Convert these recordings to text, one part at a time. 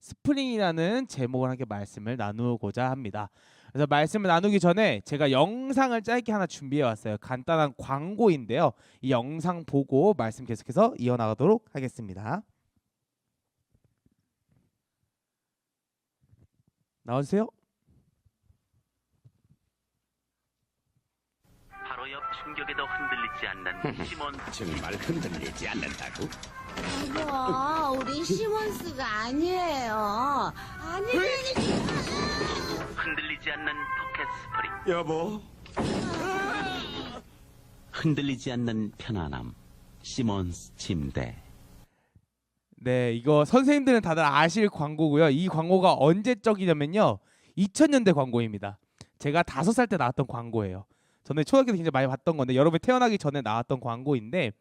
스프링이라는 제목을 함께 말씀을 나누고자 합니다. 그래서 말씀을 나누기 전에 제가 영상을 짧게 하나 준비해 왔어요. 간단한 광고인데요. 이 영상 보고 말씀 계속해서 이어나가도록 하겠습니다. 나와주세요. 바로 옆 충격에도 흔들리지 않는 시몬. 정말 흔들리지 않는다고? 이거 우리 시몬스가 아니에요. 아니라니까. 흔들리지 않는 포켓 스프링. 여보, 흔들리지 않는 편안함. 시몬스 침대. 네, 이거 선생님들은 다들 아실 광고고요. 이 광고가 언제적이냐면요. 2000년대 광고입니다. 제가 5살 때 나왔던 광고예요. 저는 초등학교 때 굉장히 많이 봤던 건데 여러분이 태어나기 전에 나왔던 광고인데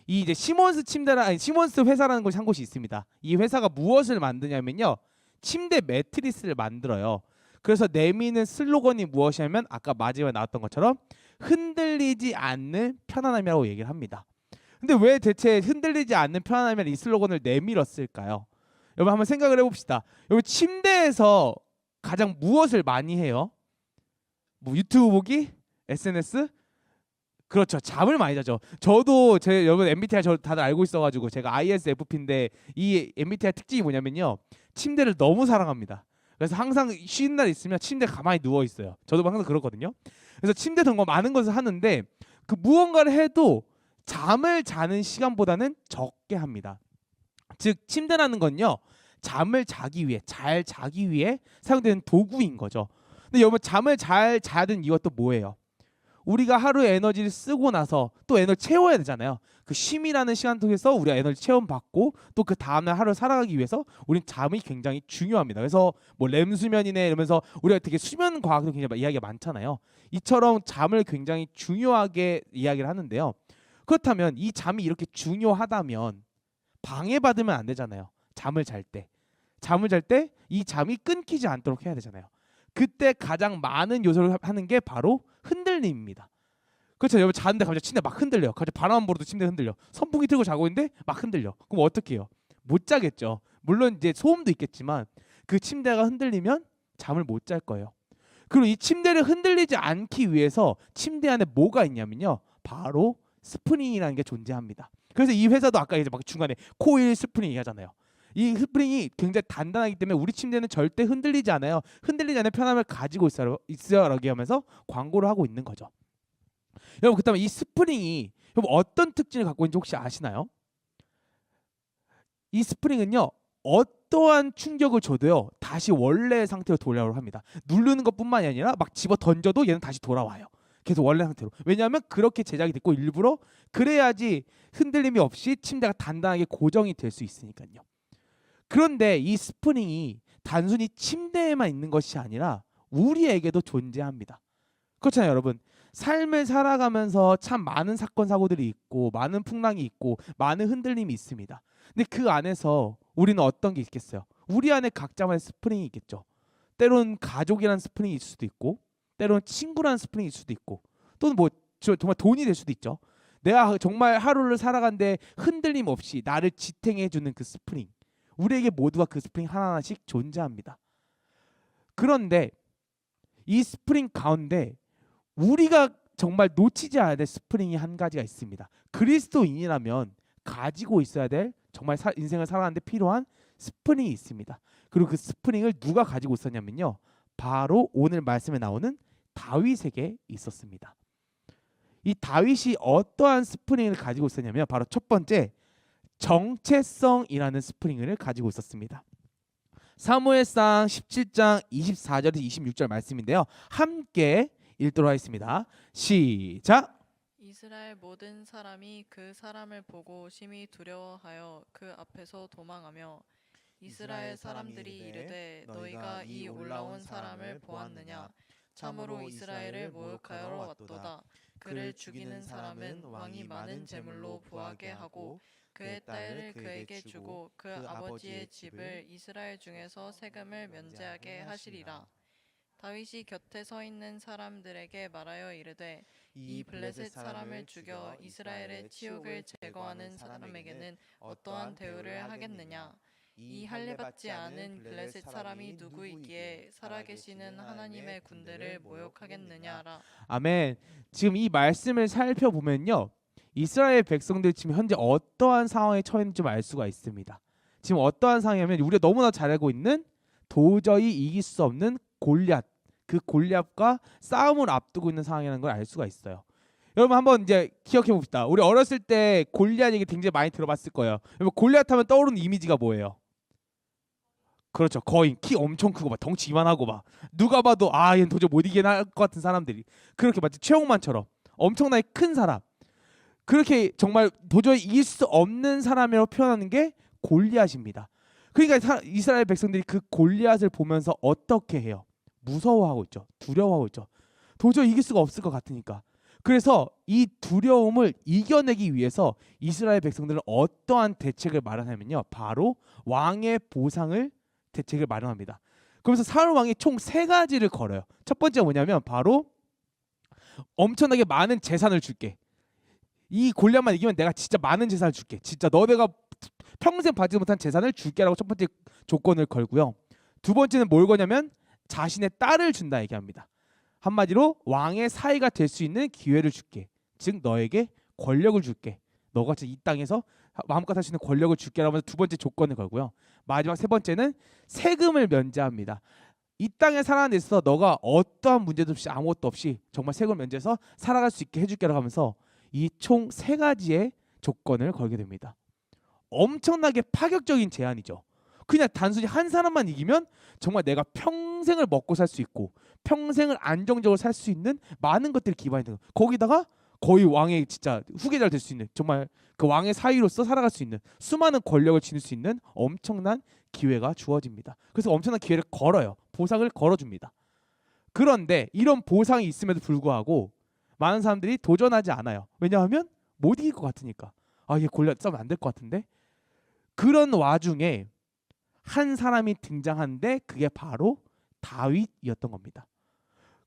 이 이제 시몬스 침대라 아니 시몬스 회사라는 곳이 한 곳이 있습니다. 이 회사가 무엇을 만드냐면요. 침대 매트리스를 만들어요. 그래서 내미는 슬로건이 무엇이냐면 아까 마지막에 나왔던 것처럼 흔들리지 않는 편안함이라고 얘기를 합니다. 근데 왜 대체 흔들리지 않는 편안함이라는 이 슬로건을 내밀었을까요? 여러분 한번 생각을 해봅시다. 여러분 침대에서 가장 무엇을 많이 해요? 뭐 유튜브 보기? SNS? 그렇죠. 잠을 많이 자죠. 저도 여러분 MBTI 저 다들 알고 있어가지고 제가 ISFP인데 이 MBTI 특징이 뭐냐면요. 침대를 너무 사랑합니다. 그래서 항상 쉬는 날 있으면 침대에 가만히 누워 있어요. 저도 항상 그렇거든요. 그래서 침대 더 많은 것을 하는데 그 무언가를 해도 잠을 자는 시간보다는 적게 합니다. 즉 침대라는 건요. 잠을 자기 위해 잘 자기 위해 사용되는 도구인 거죠. 근데 여러분 잠을 잘 자야 되는 이유가 또 뭐예요? 우리가 하루에 에너지를 쓰고 나서 또 에너지 채워야 되잖아요. 그 쉼이라는 시간 통해서 우리가 에너지 체험받고 또 그 다음날 하루를 살아가기 위해서 우린 잠이 굉장히 중요합니다. 그래서 뭐 렘수면이네 이러면서 우리가 되게 수면 과학도 굉장히 이야기가 많잖아요. 이처럼 잠을 굉장히 중요하게 이야기를 하는데요. 그렇다면 이 잠이 이렇게 중요하다면 방해받으면 안 되잖아요. 잠을 잘 때 이 잠이 끊기지 않도록 해야 되잖아요. 그때 가장 많은 요소를 하는 게 바로 흔들림입니다. 그렇죠. 여러분 자는데 갑자기 침대 막 흔들려. 갑자기 바람 불어도 침대 흔들려. 선풍기 틀고 자고 있는데 막 흔들려. 그럼 어떻게 해요? 못 자겠죠. 물론 이제 소음도 있겠지만 그 침대가 흔들리면 잠을 못 잘 거예요. 그리고 이 침대를 흔들리지 않기 위해서 침대 안에 뭐가 있냐면요. 바로 스프링이라는 게 존재합니다. 그래서 이 회사도 아까 이제 막 중간에 코일 스프링 얘기하잖아요. 이 스프링이 굉장히 단단하기 때문에 우리 침대는 절대 흔들리지 않아요. 흔들리지 않는 편함을 가지고 있어요라고 하면서 광고를 하고 있는 거죠. 여러분 그렇다면 이 스프링이 여러분 어떤 특징을 갖고 있는지 혹시 아시나요? 이 스프링은요. 어떠한 충격을 줘도요. 다시 원래의 상태로 돌아오려 합니다. 누르는 것뿐만이 아니라 막 집어 던져도 얘는 다시 돌아와요. 계속 원래 상태로. 왜냐하면 그렇게 제작이 됐고 일부러 그래야지 흔들림이 없이 침대가 단단하게 고정이 될 수 있으니까요. 그런데 이 스프링이 단순히 침대에만 있는 것이 아니라 우리에게도 존재합니다. 그렇잖아요, 여러분. 삶을 살아가면서 참 많은 사건 사고들이 있고 많은 풍랑이 있고 많은 흔들림이 있습니다. 근데 그 안에서 우리는 어떤 게 있겠어요? 우리 안에 각자만의 스프링이 있겠죠. 때로는 가족이라는 스프링이 있을 수도 있고 때로는 친구라는 스프링이 있을 수도 있고 또는 뭐 정말 돈이 될 수도 있죠. 내가 정말 하루를 살아간데 흔들림 없이 나를 지탱해주는 그 스프링. 우리에게 모두가 그 스프링 하나하나씩 존재합니다. 그런데 이 스프링 가운데 우리가 정말 놓치지 않아야 될 스프링이 한 가지가 있습니다. 그리스도인이라면 가지고 있어야 될 정말 인생을 살아가는데 필요한 스프링이 있습니다. 그리고 그 스프링을 누가 가지고 있었냐면요. 바로 오늘 말씀에 나오는 다윗에게 있었습니다. 이 다윗이 어떠한 스프링을 가지고 있었냐면 바로 첫 번째 정체성이라는 스프링을 가지고 있었습니다. 사무엘상 17장 24절에서 26절 말씀인데요. 함께 읽도록 하겠습니다. 시작. 이스라엘 모든 사람이 그 사람을 보고 심히 두려워하여 그 앞에서 도망하며 이스라엘 사람들이 이르되 너희가 이 올라온 사람을 보았느냐 참으로 이스라엘을 모욕하여 왔도다. 그를 죽이는 사람은 왕이 많은 재물로 부하게 하고 그의 딸을 그에게 주고 그 아버지의 집을 이스라엘 중에서 세금을 면제하게 하시리라. 다윗이 곁에 서 있는 사람들에게 말하여 이르되 이 블레셋 사람을 죽여 이스라엘의 치욕을 제거하는 사람에게는 어떠한 대우를 하겠느냐. 이 할례받지 않은 블레셋 사람이 누구이기에 살아계시는 하나님의 군대를 모욕하겠느냐라. 아멘. 지금 이 말씀을 살펴보면요, 이스라엘 백성들 지금 현재 어떠한 상황에 처했는지 좀 알 수가 있습니다. 지금 어떠한 상황이냐면 우리가 너무나 잘 알고 있는 도저히 이길 수 없는 골리앗, 그 골리앗과 싸움을 앞두고 있는 상황이라는 걸 알 수가 있어요. 여러분 한번 이제 기억해 봅시다. 우리 어렸을 때 골리앗 얘기 굉장히 많이 들어봤을 거예요. 여러분 골리앗 하면 떠오르는 이미지가 뭐예요? 그렇죠. 거인, 키 엄청 크고 막 덩치 이만하고 막 누가 봐도 아 얘는 도저히 못 이기나 할 것 같은 사람들이, 그렇게 마치 최홍만처럼 엄청나게 큰 사람, 그렇게 정말 도저히 이길 수 없는 사람이라고 표현하는 게 골리앗입니다. 그러니까 이스라엘 백성들이 그 골리앗을 보면서 어떻게 해요? 무서워하고 있죠. 두려워하고 있죠. 도저히 이길 수가 없을 것 같으니까. 그래서 이 두려움을 이겨내기 위해서 이스라엘 백성들은 어떠한 대책을 마련하면요, 바로 왕의 보상을 대책을 마련합니다. 그러면서 사울 왕이 총 3가지를 걸어요. 첫 번째가 뭐냐면 바로 엄청나게 많은 재산을 줄게. 이 골리앗만 이기면 내가 진짜 많은 재산을 줄게. 진짜 너네가 평생 받지 못한 재산을 줄게라고 첫 번째 조건을 걸고요. 두 번째는 뭘 거냐면 자신의 딸을 준다 얘기합니다. 한마디로 왕의 사위가 될 수 있는 기회를 줄게. 즉 너에게 권력을 줄게. 너가 이 땅에서 마음껏 할 수 있는 권력을 줄게라고 하면서 두 번째 조건을 걸고요. 마지막 세 번째는 세금을 면제합니다. 이 땅에 살아가는 데 있어서 너가 어떠한 문제도 없이 아무것도 없이 정말 세금을 면제해서 살아갈 수 있게 해줄게라고 하면서 이 총 3가지의 조건을 걸게 됩니다. 엄청나게 파격적인 제안이죠. 그냥 단순히 한 사람만 이기면 정말 내가 평생을 먹고 살 수 있고 평생을 안정적으로 살 수 있는 많은 것들이 기반이 되는, 거기다가 거의 왕의 진짜 후계자가 될 수 있는, 정말 그 왕의 사위로서 살아갈 수 있는 수많은 권력을 지닐 수 있는 엄청난 기회가 주어집니다. 그래서 엄청난 기회를 걸어요. 보상을 걸어줍니다. 그런데 이런 보상이 있음에도 불구하고 많은 사람들이 도전하지 않아요. 왜냐하면 못 이길 것 같으니까. 아, 얘 골리앗 싸우면 안 될 것 같은데. 그런 와중에 한 사람이 등장하는데 그게 바로 다윗이었던 겁니다.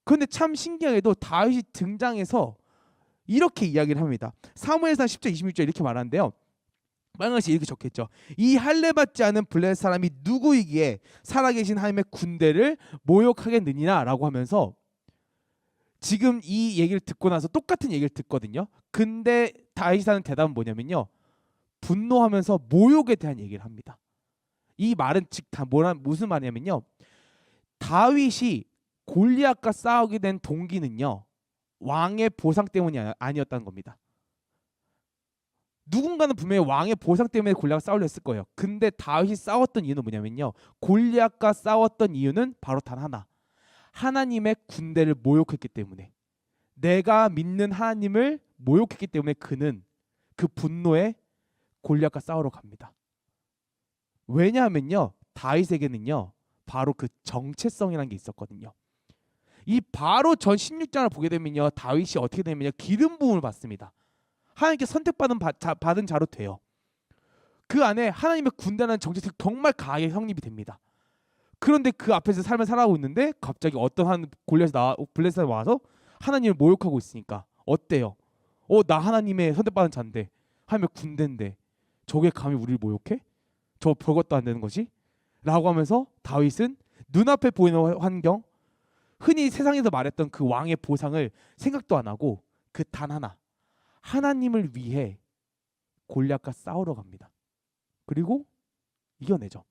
그런데 참 신기하게도 다윗이 등장해서 이렇게 이야기를 합니다. 사무엘상 10장 26절 이렇게 말하는데요. 빨간글씨 이렇게 적혀있죠. 이 할례받지 않은 블레셋 사람이 누구이기에 살아계신 하나님의 군대를 모욕하겠느니라 라고 하면서 지금 이 얘기를 듣고 나서 똑같은 얘기를 듣거든요. 근데 다윗이 하는 대답은 뭐냐면요, 분노하면서 모욕에 대한 얘기를 합니다. 이 말은 즉 다 무슨 말이냐면요, 다윗이 골리앗과 싸우게 된 동기는요 왕의 보상 때문이 아니었다는 겁니다. 누군가는 분명히 왕의 보상 때문에 골리앗과 싸우려 했을 거예요. 근데 다윗이 싸웠던 이유는 뭐냐면요, 골리앗과 싸웠던 이유는 바로 단 하나, 하나님의 군대를 모욕했기 때문에, 내가 믿는 하나님을 모욕했기 때문에 그는 그 분노에 골리앗과 싸우러 갑니다. 왜냐하면요, 다윗에게는요 바로 그 정체성이라는 게 있었거든요. 이 바로 전 16장을 보게 되면요, 다윗이 어떻게 되면요, 기름 부음을 받습니다. 하나님께 선택받은 받은 자로 돼요. 그 안에 하나님의 군대라는 정체성이 정말 강하게 성립이 됩니다. 그런데 그 앞에서 삶을 살아가고 있는데 갑자기 어떤 한 블레셋이 와서 하나님을 모욕하고 있으니까 어때요? 나 하나님의 선택받은 자인데, 하나님의 군대인데 저게 감히 우리를 모욕해? 저 별것도 안 되는 거지? 라고 하면서 다윗은 눈앞에 보이는 환경, 흔히 세상에서 말했던 그 왕의 보상을 생각도 안 하고 그 단 하나, 하나님을 위해 골리앗과 싸우러 갑니다. 그리고 이겨내죠.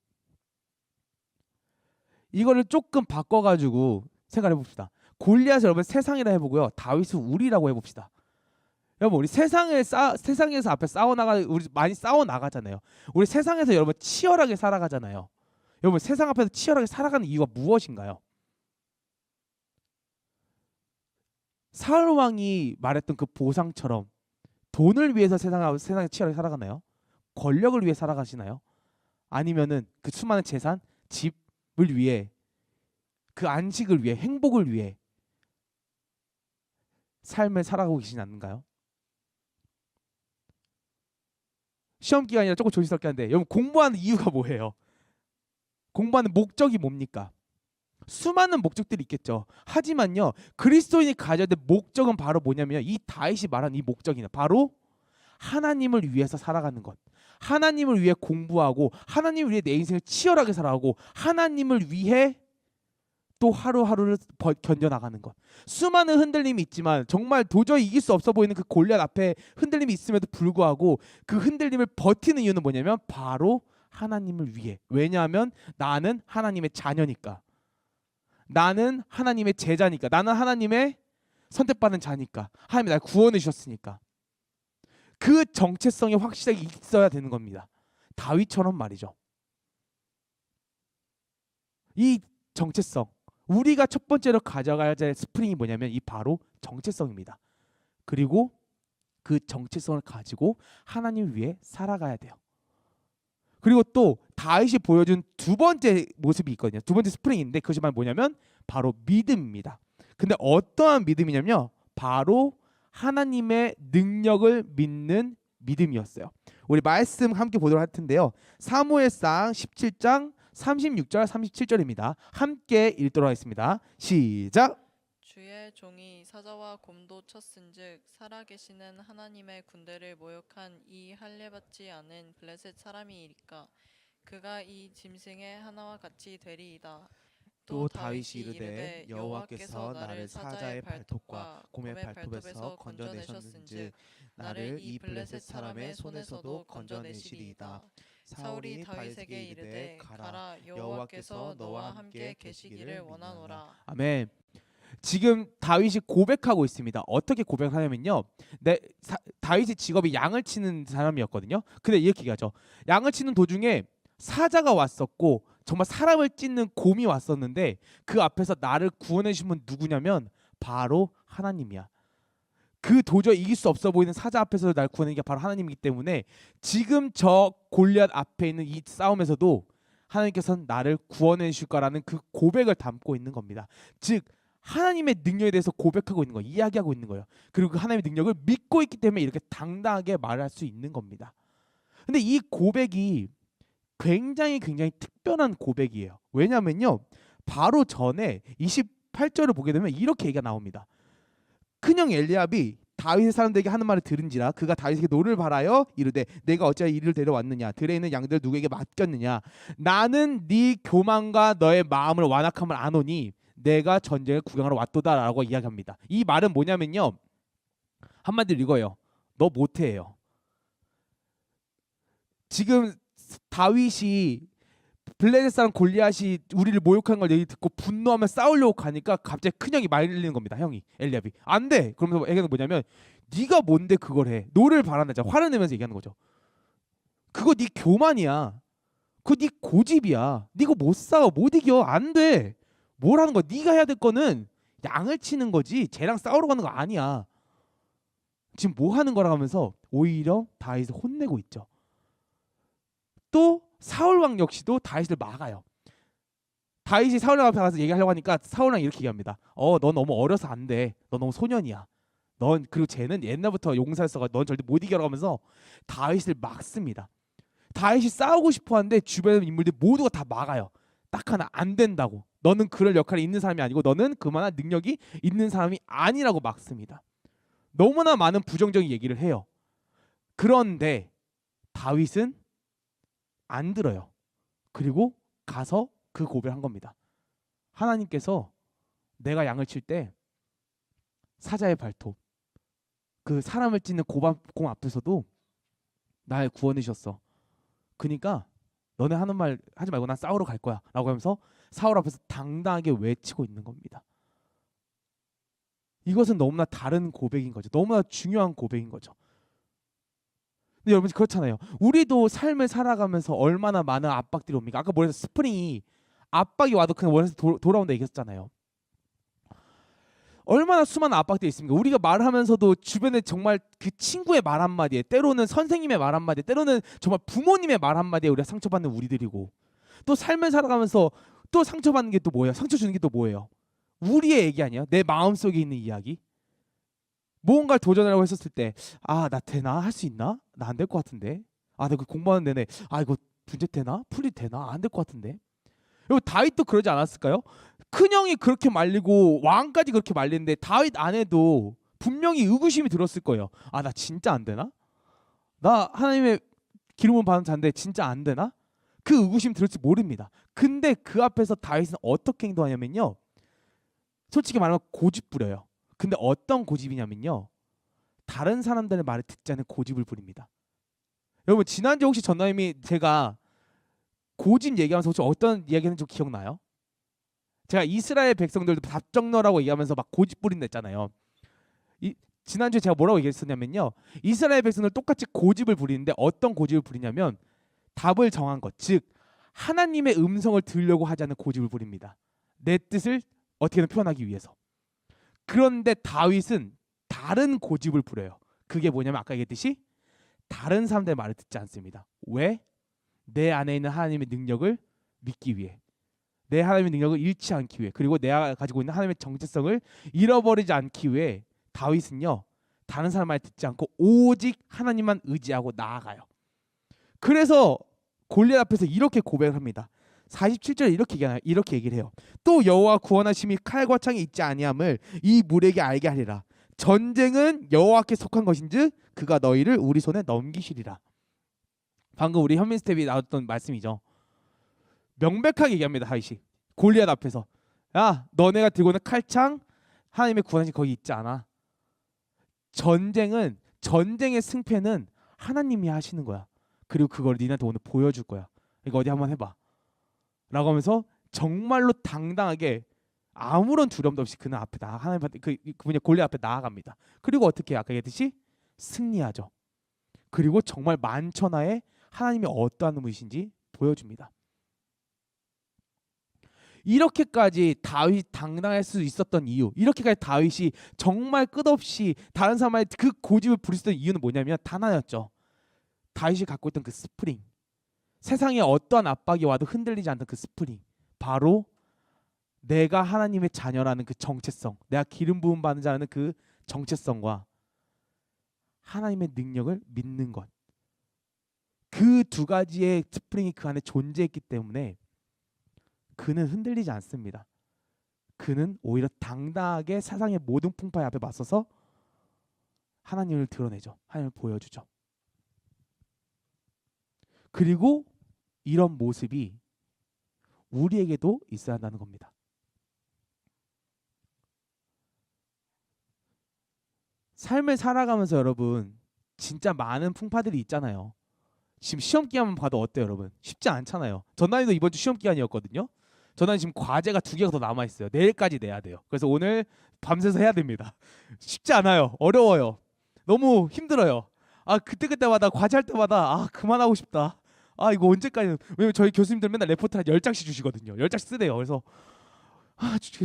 이거를 조금 바꿔가지고 생각해 봅시다. 골리앗을 여러분 세상이라 해보고요, 다윗은 우리라고 해봅시다. 여러분 우리 세상에서 앞에 우리 많이 싸워 나가잖아요. 우리 세상에서 여러분 치열하게 살아가잖아요. 여러분 세상 앞에서 치열하게 살아가는 이유가 무엇인가요? 사울 왕이 말했던 그 보상처럼 돈을 위해서 세상에 치열하게 살아가나요? 권력을 위해 살아가시나요? 아니면은 그 수많은 재산, 집을 위해, 그 안식을 위해, 행복을 위해 삶을 살아가고 계시지 않는가요? 시험 기간이라 조금 조심스럽게 한데, 여러분 공부하는 이유가 뭐예요? 공부하는 목적이 뭡니까? 수많은 목적들이 있겠죠. 하지만요, 그리스도인이 가져야 될 목적은 바로 뭐냐면 이 다윗이 말한 이 목적이냐, 바로 하나님을 위해서 살아가는 것, 하나님을 위해 공부하고 하나님을 위해 내 인생을 치열하게 살아가고 하나님을 위해 또 하루하루를 견뎌나가는 것. 수많은 흔들림이 있지만 정말 도저히 이길 수 없어 보이는 그 골리앗 앞에 흔들림이 있음에도 불구하고 그 흔들림을 버티는 이유는 뭐냐면 바로 하나님을 위해. 왜냐하면 나는 하나님의 자녀니까. 나는 하나님의 제자니까. 나는 하나님의 선택받은 자니까. 하나님이 날 구원해 주셨으니까. 그 정체성이 확실하게 있어야 되는 겁니다. 다윗처럼 말이죠. 이 정체성, 우리가 첫 번째로 가져가야 될 스프링이 뭐냐면 이 바로 정체성입니다. 그리고 그 정체성을 가지고 하나님 위해 살아가야 돼요. 그리고 또 다윗이 보여준 두 번째 모습이 있거든요. 두 번째 스프링인데 그것이 뭐냐면 바로 믿음입니다. 근데 어떠한 믿음이냐면요. 바로 하나님의 능력을 믿는 믿음이었어요. 우리 말씀 함께 보도록 할 텐데요. 사무엘상 17장 36절 37절입니다. 함께 읽도록 하겠습니다. 시작. 주의 종이 사자와 곰도 쳤은즉 살아계시는 하나님의 군대를 모욕한 이 할례받지 않은 블레셋 사람이니까 그가 이 짐승의 하나와 같이 되리이다. 또 다윗이 이르되 여호와께서 나를 사자의 발톱과 곰의 발톱에서 건져내셨은즉 나를 이 블레셋 사람의 손에서도 건져내시리이다. 사울이 다윗에게 이르되 가라 여호와께서 너와 함께 계시기를 원하노라. 아멘. 지금 다윗이 고백하고 있습니다. 어떻게 고백하냐면요. 다윗의 직업이 양을 치는 사람이었거든요. 근데 이렇게 얘기하죠. 양을 치는 도중에 사자가 왔었고 정말 사람을 찢는 곰이 왔었는데 그 앞에서 나를 구원해 주신 분 누구냐면 바로 하나님이야. 그 도저히 이길 수 없어 보이는 사자 앞에서 날 구원하는 게 바로 하나님이기 때문에 지금 저 골리앗 앞에 있는 이 싸움에서도 하나님께서는 나를 구원해 주실 거라는 그 고백을 담고 있는 겁니다. 즉 하나님의 능력에 대해서 고백하고 있는 거예요. 이야기하고 있는 거예요. 그리고 그 하나님의 능력을 믿고 있기 때문에 이렇게 당당하게 말할 수 있는 겁니다. 근데 이 고백이 굉장히 특별한 고백이에요. 왜냐면요. 바로 전에 28절을 보게 되면 이렇게 얘기가 나옵니다. 큰형 엘리압이 다윗의 사람들에게 하는 말을 들은지라 그가 다윗에게 노를 바라여 이르되 내가 어찌하여 이를 데려왔느냐 들에 있는 양들 누구에게 맡겼느냐 나는 네 교만과 너의 마음을 완악함을 아노니 내가 전쟁을 구경하러 왔도다라고 이야기합니다. 이 말은 뭐냐면요. 한마디로 이거예요. 너 못해요. 지금 다윗이 블레셋 사람 골리앗이 우리를 모욕한 걸 얘기 듣고 분노하며 싸우려고 가니까 갑자기 큰형이 말리는 겁니다. 형이 엘리압이 안 돼. 그러면서 얘기하는 뭐냐면 네가 뭔데 그걸 해. 노를 바라는 화를 내면서 얘기하는 거죠. 그거 네 교만이야. 그거 네 고집이야. 네가 못 싸워 못 이겨 안 돼. 뭘 하는 거야? 네가 해야 될 거는 양을 치는 거지 쟤랑 싸우러 가는 거 아니야. 지금 뭐 하는 거라 하면서 오히려 다윗을 혼내고 있죠. 또 사울 왕 역시도 다윗을 막아요. 다윗이 사울 왕 앞에 가서 얘기하려고 하니까 사울 왕이 이렇게 얘기합니다. 너 너무 어려서 안 돼. 너 너무 소년이야. 넌 그리고 쟤는 옛날부터 용사였어가 넌 절대 못 이겨라 하면서 다윗을 막습니다. 다윗이 싸우고 싶어 하는데 주변의 인물들 모두가 다 막아요. 딱 하나 안 된다고. 너는 그럴 역할이 있는 사람이 아니고 너는 그만한 능력이 있는 사람이 아니라고 막습니다. 너무나 많은 부정적인 얘기를 해요. 그런데 다윗은 안 들어요. 그리고 가서 그 고백을 한 겁니다. 하나님께서 내가 양을 칠 때 사자의 발톱 그 사람을 찢는 곰 앞에서도 날 구원해 주셨어. 그러니까 너네 하는 말 하지 말고 난 싸우러 갈 거야 라고 하면서 사울 앞에서 당당하게 외치고 있는 겁니다. 이것은 너무나 다른 고백인 거죠. 너무나 중요한 고백인 거죠. 근데 여러분 그렇잖아요. 우리도 삶을 살아가면서 얼마나 많은 압박들이 옵니까? 아까 뭐래서 스프링이 압박이 와도 그냥 원해서 돌아온다 얘기했잖아요. 얼마나 수많은 압박들이 있습니까? 우리가 말하면서도 주변에 정말 그 친구의 말 한마디에 때로는 선생님의 말 한마디에 때로는 정말 부모님의 말 한마디에 우리가 상처받는 우리들이고 또 삶을 살아가면서 또 상처받는 게 또 뭐예요? 상처 주는 게 또 뭐예요? 우리의 얘기 아니에요? 내 마음속에 있는 이야기. 무언가를 도전하려고 했었을 때 나 되나? 할 수 있나? 나 안 될 것 같은데. 내가 공부하는 내내 이거 문제 되나? 풀이 되나? 안 될 것 같은데. 여러분 다윗도 그러지 않았을까요? 큰형이 그렇게 말리고 왕까지 그렇게 말리는데 다윗 안에도 분명히 의구심이 들었을 거예요. 나 진짜 안 되나? 나 하나님의 기름을 받은 자인데 진짜 안 되나? 그 의구심 들을지 모릅니다. 근데 그 앞에서 다윗은 어떻게 행동하냐면요. 솔직히 말하면 고집 부려요. 근데 어떤 고집이냐면요. 다른 사람들의 말을 듣지 않는 고집을 부립니다. 여러분 지난주에 혹시 전나님이 제가 고집 얘기하면서 혹시 어떤 이야기는 좀 기억나요? 제가 이스라엘 백성들도 답정너라고 얘기하면서 막 고집 부린다 했잖아요. 지난주에 제가 뭐라고 얘기했었냐면요. 이스라엘 백성들 똑같이 고집을 부리는데 어떤 고집을 부리냐면 답을 정한 것, 즉 하나님의 음성을 들으려고 하지 않는 고집을 부립니다. 내 뜻을 어떻게든 표현하기 위해서. 그런데 다윗은 다른 고집을 부려요. 그게 뭐냐면 아까 얘기했듯이 다른 사람들의 말을 듣지 않습니다. 왜? 내 안에 있는 하나님의 능력을 믿기 위해. 내 하나님의 능력을 잃지 않기 위해. 그리고 내가 가지고 있는 하나님의 정체성을 잃어버리지 않기 위해 다윗은요. 다른 사람 말 듣지 않고 오직 하나님만 의지하고 나아가요. 그래서 골리앗 앞에서 이렇게 고백을 합니다. 47절에 이렇게 얘기를 해요. 또 여호와 구원하심이 칼과 창이 있지 아니함을 이 물에게 알게 하리라. 전쟁은 여호와께 속한 것인즉 그가 너희를 우리 손에 넘기시리라. 방금 우리 현민 스텝이 나왔던 말씀이죠. 명백하게 얘기합니다. 다윗이 골리앗 앞에서 야 너네가 들고 있는 칼창 하나님의 구원하심 거기 있지 않아. 전쟁의 승패는 하나님이 하시는 거야. 그리고 그걸 니네한테 오늘 보여줄 거야. 이거 어디 한번 해봐 라고 하면서 정말로 당당하게 아무런 두려움도 없이 그는 앞에 하나님 그분이 골리앗 앞에 나아갑니다. 그리고 어떻게 아까 얘기했듯이 승리하죠. 그리고 정말 만천하에 하나님이 어떠한 분이신지 보여줍니다. 이렇게까지 다윗이 당당할 수 있었던 이유, 이렇게까지 다윗이 정말 끝없이 다른 사람의 그 고집을 부리던 이유는 뭐냐면 단 하나였죠. 다윗이 갖고 있던 그 스프링, 세상에 어떠한 압박이 와도 흔들리지 않던 그 스프링, 바로 내가 하나님의 자녀라는 그 정체성, 내가 기름 부음 받는 자라는 그 정체성과 하나님의 능력을 믿는 것, 그 두 가지의 스프링이 그 안에 존재했기 때문에 그는 흔들리지 않습니다. 그는 오히려 당당하게 세상의 모든 풍파에 앞에 맞서서 하나님을 드러내죠. 하나님을 보여주죠. 그리고 이런 모습이 우리에게도 있어야 한다는 겁니다. 삶을 살아가면서 여러분 진짜 많은 풍파들이 있잖아요. 지금 시험 기간만 봐도 어때요 여러분? 쉽지 않잖아요. 전나님도 이번 주 시험 기간이었거든요. 저는 지금 과제가 2개가 더 남아있어요. 내일까지 내야 돼요. 그래서 오늘 밤새서 해야 됩니다. 쉽지 않아요. 어려워요. 너무 힘들어요. 그때마다 과제할 때마다 그만하고 싶다. 이거 언제까지. 왜냐면 저희 교수님들 맨날 레포트 한 10장씩 주시거든요. 10장씩 쓰대요. 그래서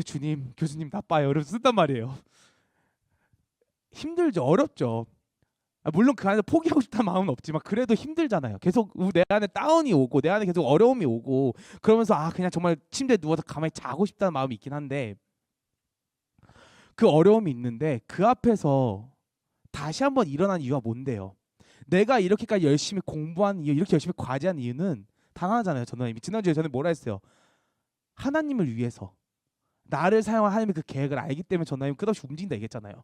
주님 교수님 나빠요. 이러면서 쓴단 말이에요. 힘들죠. 어렵죠. 물론 그 안에 포기하고 싶다는 마음은 없지만 그래도 힘들잖아요. 계속 내 안에 다운이 오고 내 안에 계속 어려움이 오고 그러면서 그냥 정말 침대에 누워서 가만히 자고 싶다는 마음이 있긴 한데 그 어려움이 있는데 그 앞에서 다시 한번 일어난 이유가 뭔데요? 내가 이렇게까지 열심히 공부한 이유, 이렇게 열심히 과제한 이유는 단 하나잖아요. 저는 지난주에 저는 뭐라 했어요? 하나님을 위해서 나를 사용한 하나님의 그 계획을 알기 때문에 전하님 끝없이 움직인다 얘기했잖아요.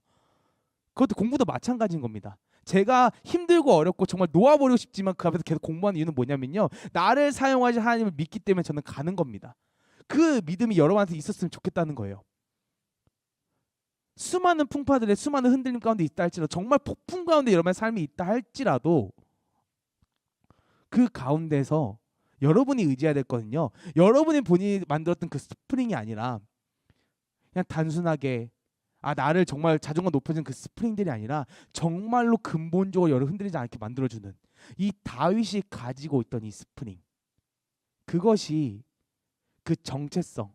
그것도 공부도 마찬가지인 겁니다. 제가 힘들고 어렵고 정말 놓아버리고 싶지만 그 앞에서 계속 공부하는 이유는 뭐냐면요. 나를 사용하신 하나님을 믿기 때문에 저는 가는 겁니다. 그 믿음이 여러분한테 있었으면 좋겠다는 거예요. 수많은 풍파들의 수많은 흔들림 가운데 있다 할지라도 정말 폭풍 가운데 여러분의 삶이 있다 할지라도 그 가운데서 여러분이 의지해야 될 거는요. 여러분이 본인이 만들었던 그 스프링이 아니라 그냥 단순하게 나를 정말 자존감 높여주는 그 스프링들이 아니라 정말로 근본적으로 여러분 흔들리지 않게 만들어주는 이 다윗이 가지고 있던 이 스프링, 그것이 그 정체성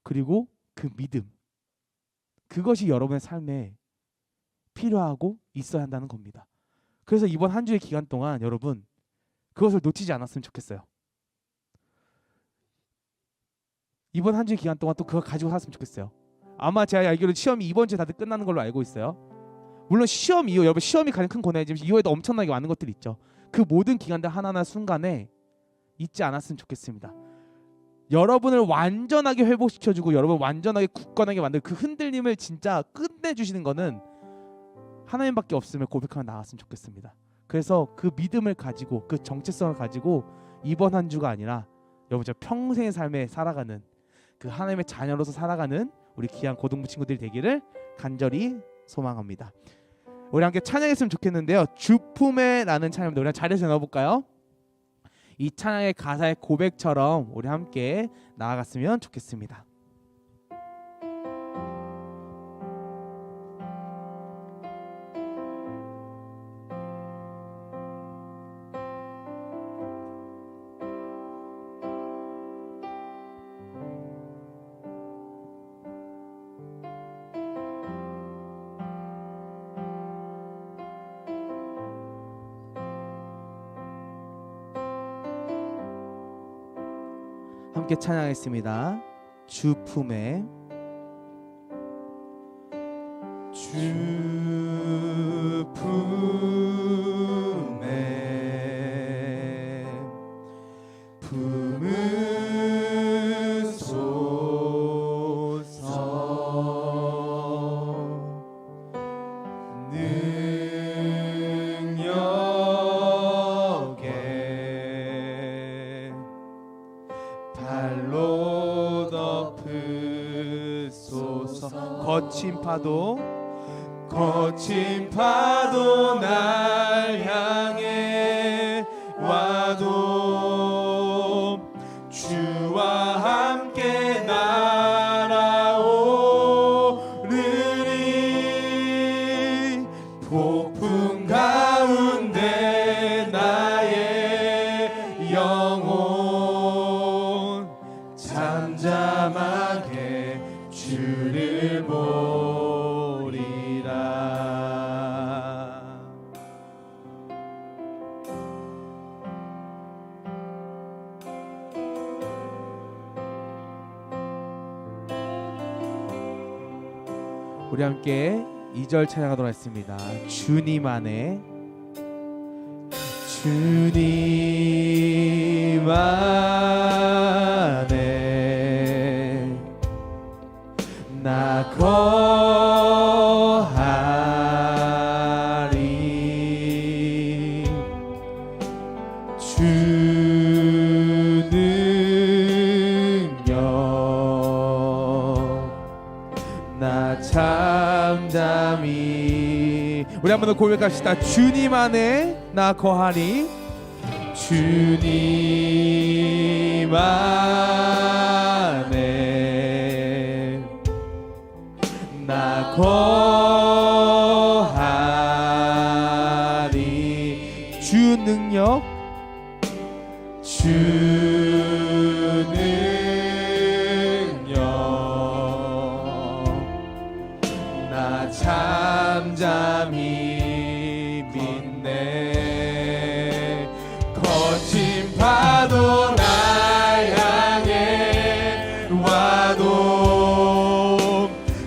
그리고 그 믿음, 그것이 여러분의 삶에 필요하고 있어야 한다는 겁니다. 그래서 이번 한 주의 기간 동안 여러분 그것을 놓치지 않았으면 좋겠어요. 이번 한 주의 기간 동안 또 그거 가지고 살았으면 좋겠어요. 아마 제가 알기로는 시험이 이번 주에 다들 끝나는 걸로 알고 있어요. 물론 시험 이후 여러분 시험이 가장 큰 고난이지만 이후에도 엄청나게 많은 것들이 있죠. 그 모든 기간들 하나하나 순간에 잊지 않았으면 좋겠습니다. 여러분을 완전하게 회복시켜주고 여러분 완전하게 굳건하게 만들 그 흔들림을 진짜 끝내주시는 거는 하나님밖에 없음을 고백하며 나갔으면 좋겠습니다. 그래서 그 믿음을 가지고 그 정체성을 가지고 이번 한 주가 아니라 여러분 저 평생의 삶에 살아가는 그 하나님의 자녀로서 살아가는 우리 귀한 고등부 친구들이 되기를 간절히 소망합니다. 우리 함께 찬양했으면 좋겠는데요. 주품에라는 찬양입니다. 우리 자리에서 넣어볼까요? 이 찬양의 가사의 고백처럼 우리 함께 나아갔으면 좋겠습니다. 함께 찬양했습니다. 주품에 주품에 품으소서 능력에 발로 덮으소서. 거친 파도 날 향해 와도 주와 함께 날아오르리. 폭풍 가운데 나의 영혼 잠잠하게 주를 보리라. 우리 함께 2절 찬양하도록 하겠습니다. 주님 안에 주님 안에 나 거하리. 주 능력 나 잠잠히. 우리 한 번 더 고백합시다. 주님 안에 나 거하리. 주님 안에 나 거하리. 주 능력 주 능력 나 잠잠히 믿네. 거친 파도 날 향해 와도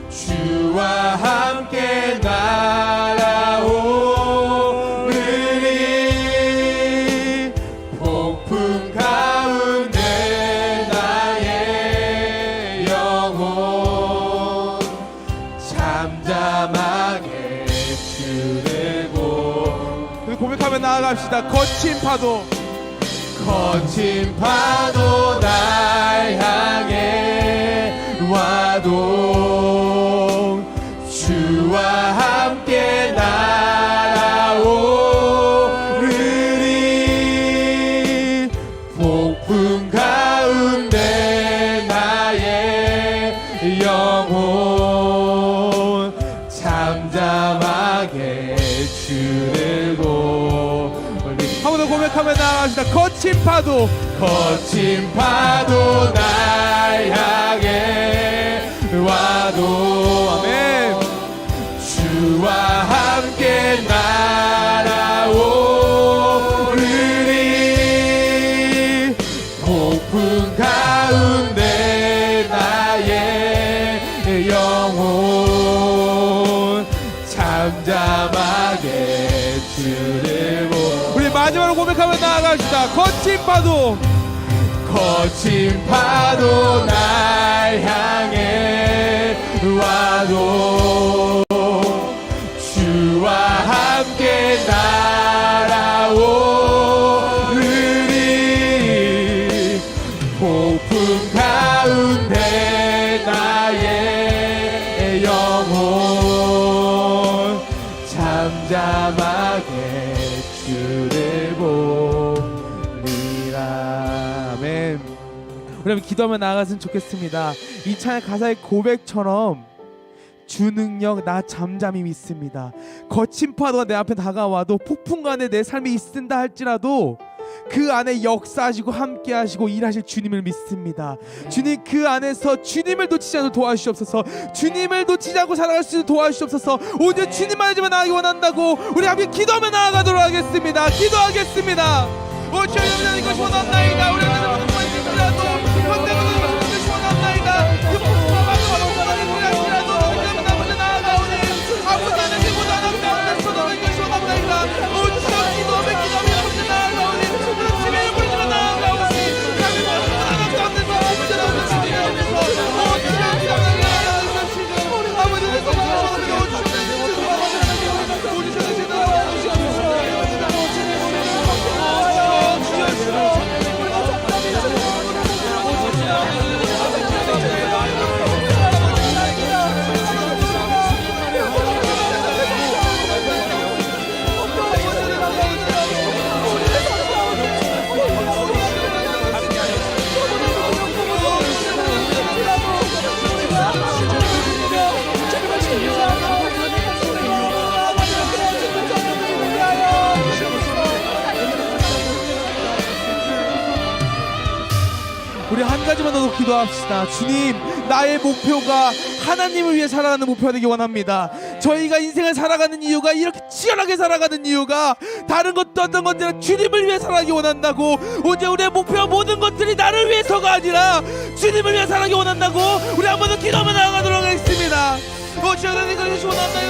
주와 함께 날아오르리. 폭풍 가운데 나의 영혼 잠잠하게 주를 고백하며 나아갑시다. 거친 파도 날 향해 와도 주와 함께 날아오르리. 폭풍 가운데 나의 영혼 잠잠하게 주를 보리. 한 번 더 고백하며 나아갑시다. 거친 파도 날 향해 와도 아멘 주와 함께 날아오르리. 폭풍 가운데 나의 영혼 잠잠하게 주를 보. 우리 마지막으로 고백하며 나아갑시다. 거친 파도 날 향해 와도 주와 함께 날아 그러면 기도하며 나아갔으면 좋겠습니다. 이 찬양 가사의 고백처럼 주 능력 나 잠잠히 믿습니다. 거친 파도가 내 앞에 다가와도 폭풍간에 내 삶이 있는다 할지라도 그 안에 역사하시고 함께 하시고 일하실 주님을 믿습니다. 주님 그 안에서 주님을 놓치지 않도록 도와주시옵소서. 주님을 놓치지 않고 살아갈 수 있도록 도와주시옵소서. 오늘 주님만 하지만 나아가기 원한다고 우리 함께 기도하며 나아가도록 하겠습니다. 기도하겠습니다. 오 주님 이것이 원한나이다. 우리 하나님 모든 것이 있으라도 현대모든 것이 원한나이다. 그 폭풍과 바다가 일어날지라도 우리 아버지 나아가오니 아버지 하나님 모든 하나님 소동을 이것이 원한나이다. 오 주여 기도하며 기도하며 나아가오니 집에 보내주며 나아가오니 하나님 모든 하나님 가운데서 문제나 없는 주님 앞에서 오 주여 기도하며 나아가오니 아버지의 성령으로 우리 한 가지만 더 기도합시다. 주님 나의 목표가 하나님을 위해 살아가는 목표가 되기 원합니다. 저희가 인생을 살아가는 이유가 이렇게 치열하게 살아가는 이유가 다른 것도 어떤 것들은 주님을 위해 살아가기 원한다고. 오직 우리의 목표 모든 것들이 나를 위해서가 아니라 주님을 위해 살아가기 원한다고. 우리 한 번 더 기도하며 나아가도록 하겠습니다. 오 주여 나는 그것이 원한다요.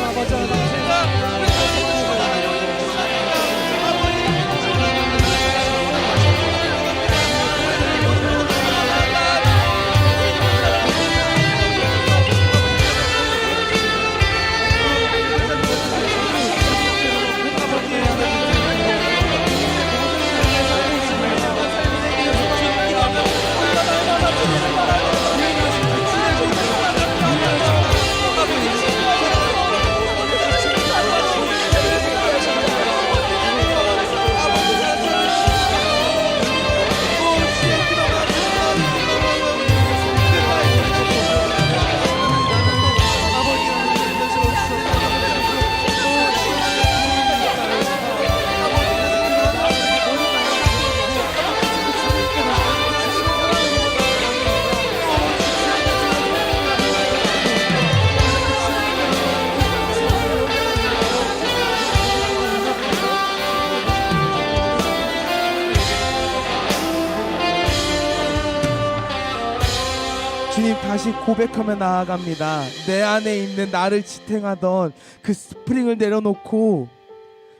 주님 다시 고백하며 나아갑니다. 내 안에 있는 나를 지탱하던 그 스프링을 내려놓고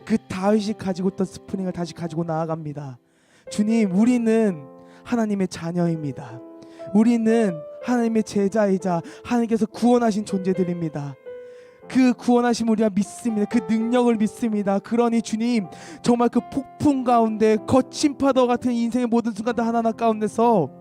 그 다윗이 가지고 있던 스프링을 다시 가지고 나아갑니다. 주님 우리는 하나님의 자녀입니다. 우리는 하나님의 제자이자 하나님께서 구원하신 존재들입니다. 그 구원하심 우리가 믿습니다. 그 능력을 믿습니다. 그러니 주님 정말 그 폭풍 가운데 거친 파도 같은 인생의 모든 순간들 하나하나 가운데서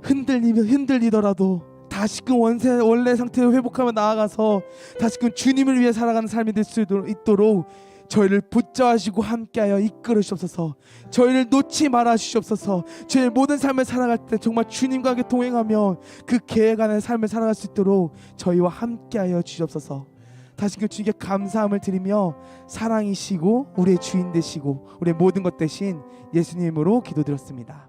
흔들리더라도 다시금 원래 상태로 회복하며 나아가서 다시금 주님을 위해 살아가는 삶이 될 수 있도록 저희를 붙잡으시고 함께하여 이끌어 주옵소서. 저희를 놓지 말아 주시옵소서. 저희의 모든 삶을 살아갈 때 정말 주님과 함께 동행하며 그 계획 안에 삶을 살아갈 수 있도록 저희와 함께하여 주시옵소서. 다시금 주님께 감사함을 드리며 사랑이시고 우리의 주인 되시고 우리의 모든 것 되신 예수님으로 기도드렸습니다.